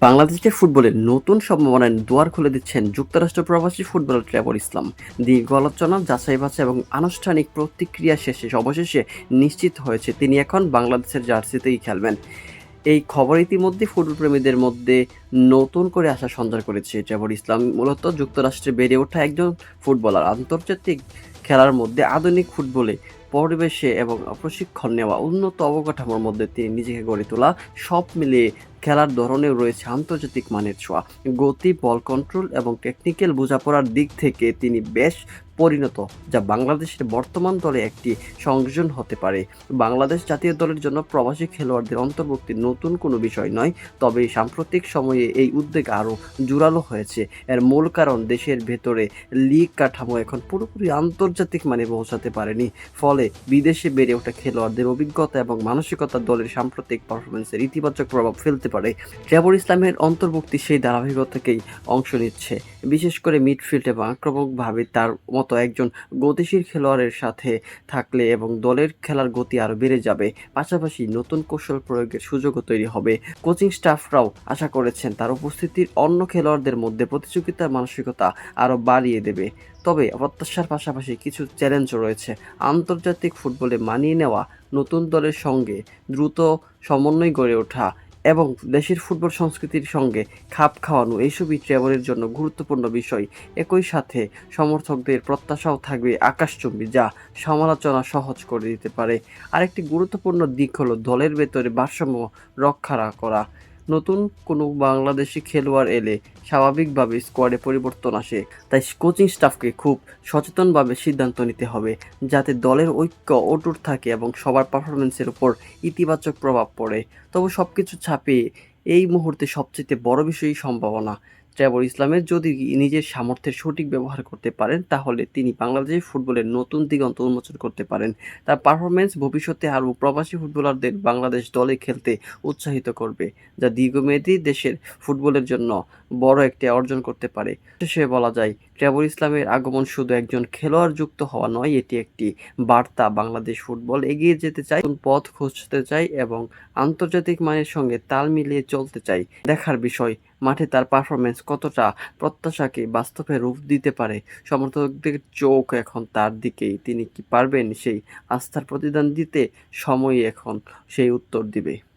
বাংলাদেশের ফুটবলে নতুন সম্ভাবনার দুয়ার খুলে দিচ্ছেন যুক্তরাষ্ট্র প্রবাসী ফুটবলার ট্রেভর ইসলাম। দীর্ঘ আলোচনা, যাচাই-বাছাই এবং আনুষ্ঠানিক প্রতিক্রিয়া শেষে অবশেষে নিশ্চিত হয়েছে তিনি এখন বাংলাদেশের জার্সিতেই খেলবেন। এই খবর ইতিমধ্যে ফুটবলপ্রেমীদের মধ্যে নতুন করে আশার সঞ্চার করেছে। ট্রেভর ইসলাম মূলত যুক্তরাষ্ট্রে বেড়ে ওঠা একজন ফুটবলার। আন্তর্জাতিক খেলার মধ্যে আধুনিক ফুটবলে পরিবেশে এবং প্রশিক্ষণ নেওয়া উন্নত অবকাঠামোর মধ্যে তিনি নিজেকে গড়ে তোলা, সব মিলিয়ে খেলার ধরনেও রয়েছে আন্তর্জাতিক মানের ছোঁয়া। গতি, বল কন্ট্রোল এবং টেকনিক্যাল বোঝাপড়ার দিক থেকে তিনি বেশ পরিণত, যা বাংলাদেশের বর্তমান দলে একটি সংযোজন হতে পারে। বাংলাদেশ জাতীয় দলের জন্য প্রবাসী খেলোয়াড়দের অন্তর্ভুক্তি নতুন কোনো বিষয় নয়, তবে সাম্প্রতিক সময়ে এই উদ্যোগ আরও জোরালো হয়েছে। এর মূল কারণ দেশের ভেতরে লীগ কাঠামো এখন পুরোপুরি আন্তর্জাতিক মানে পৌঁছাতে পারেনি। ফলে বিদেশে বেড়ে ওঠা খেলোয়াড়দের অভিজ্ঞতা এবং মানসিকতা দলের সাম্প্রতিক পারফরমেন্সের ইতিবাচক প্রভাব ফেলতে পারে। ট্রেভর ইসলামের অন্তর্ভুক্তি সেই ধারাবাহিকতাকেই অংশ নিচ্ছে, বিশেষ করে মিডফিল্ড এবং আক্রমকভাবে তার মতো একজন গতিশীল খেলোয়াড়ের সাথে থাকলে এবং দলের খেলার গতি আরও বেড়ে যাবে। পাশাপাশি নতুন কৌশল প্রয়োগের সুযোগও তৈরি হবে। কোচিং স্টাফরাও আশা করেছেন তার উপস্থিতির অন্য খেলোয়াড়দের মধ্যে প্রতিযোগিতার মানসিকতা আরও বাড়িয়ে দেবে। তবে প্রত্যাশার পাশাপাশি কিছু চ্যালেঞ্জও রয়েছে। আন্তর্জাতিক ফুটবলে মানিয়ে নেওয়া, নতুন দলের সঙ্গে দ্রুত সমন্বয় গড়ে ওঠা এবং দেশের ফুটবল সংস্কৃতির সঙ্গে খাপ খাওয়ানো, এইসবই ট্রেভরের জন্য গুরুত্বপূর্ণ বিষয়। একই সাথে সমর্থকদের প্রত্যাশাও থাকবে আকাশচুম্বী, যা সমালোচনা সহজ করে দিতে পারে। আরেকটি গুরুত্বপূর্ণ দিক হলো দলের ভেতরে ভারসাম্য রক্ষা করা। নতুন কোনো বাংলাদেশি খেলোয়াড় এলে স্বাভাবিকভাবে স্কোয়াডে পরিবর্তন আসে, তাই কোচিং স্টাফকে খুব সচেতনভাবে সিদ্ধান্ত নিতে হবে, যাতে দলের ঐক্য অটুট থাকে এবং সবার পারফরমেন্সের উপর ইতিবাচক প্রভাব পড়ে। তবে সবকিছু ছাপিয়ে এই মুহূর্তে সবচেয়ে বড় বিষয়ই সম্ভাবনা। ট্রেভর ইসলামের যদি নিজের সামর্থ্যের সঠিক ব্যবহার করতে পারেন, তাহলে তিনি বাংলাদেশের ফুটবলের নতুন দিগন্ত উন্মোচন করতে পারেন। তার পারফরমেন্স ভবিষ্যতে আরও প্রবাসী ফুটবলারদের বাংলাদেশ দলে খেলতে উৎসাহিত করবে, যা দীর্ঘমেয়াদী দেশের ফুটবলের জন্য বড় একটি অর্জন করতে পারে। শেষে বলা যায়, ট্রেভর ইসলামের আগমন শুধু একজন খেলোয়াড় যুক্ত হওয়া নয়, এটি একটি বার্তা। বাংলাদেশ ফুটবল এগিয়ে যেতে চায়, নতুন পথ খুঁজতে চায় এবং আন্তর্জাতিক মানের সঙ্গে তাল মিলিয়ে চলতে চায়। দেখার বিষয়, মাঠে তার পারফরমেন্স কতটা প্রত্যাশাকে বাস্তবে রূপ দিতে পারে। সমর্থকদের চোখ এখন তার দিকেই। তিনি কি পারবেন সেই আস্থার প্রতিদান দিতে? সময়ই এখন সেই উত্তর দিবে।